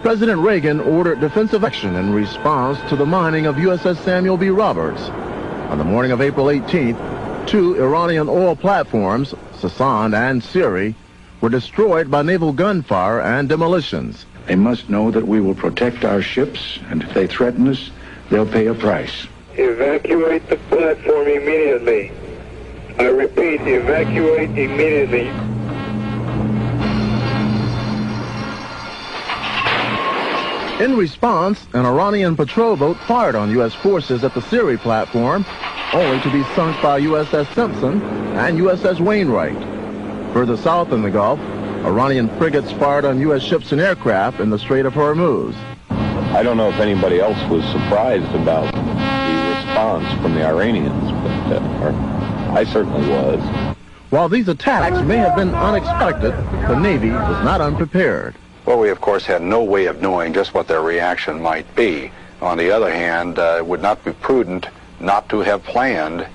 President Reagan ordered defensive action in response to the mining of USS Samuel B. Roberts. On the morning of April 18th, two Iranian oil platforms, Sassand and Siri, were destroyed by naval gunfire and demolitions. They must know that we will protect our ships, and if they threaten us, they'll pay a price. Evacuate the platform immediately. I repeat, evacuate immediately. In response, an Iranian patrol boat fired on U.S. forces at the Siri platform, only to be sunk by USS Simpson and USS Wainwright. Further south in the Gulf, Iranian frigates fired on U.S. ships and aircraft in the Strait of Hormuz. I don't know if anybody else was surprised about the response from the Iranians, but I certainly was. While these attacks may have been unexpected, the Navy was not unprepared. Well, we, of course, had no way of knowing just what their reaction might be. On the other hand, it would not be prudent not to have planned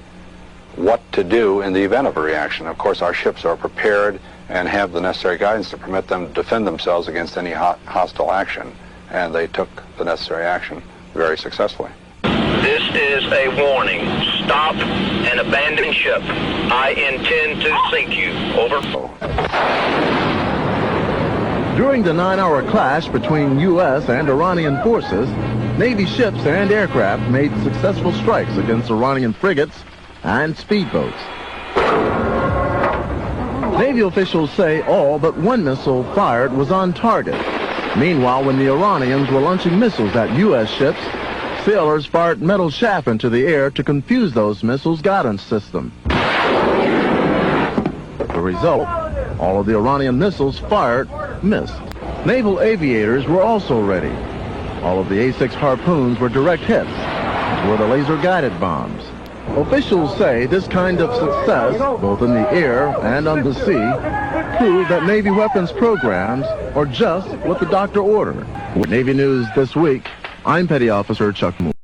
what to do in the event of a reaction. Of course, our ships are prepared and have the necessary guidance to permit them to defend themselves against any hostile action, and they took the necessary action very successfully. This is a warning. Stop and abandon ship. I intend to sink you. Over. During the 9-hour clash between U.S. and Iranian forces, Navy ships and aircraft made successful strikes against Iranian frigates and speedboats. Navy officials say all but one missile fired was on target. Meanwhile, when the Iranians were launching missiles at U.S. ships, sailors fired metal chaff into the air to confuse those missiles' guidance system. The result, all of the Iranian missiles fired missed. Naval aviators were also ready. All of the A-6 Harpoons were direct hits, as were the laser-guided bombs. Officials say this kind of success, both in the air and on the sea, prove that Navy weapons programs are just what the doctor ordered. With Navy News This Week, I'm Petty Officer Chuck Moore.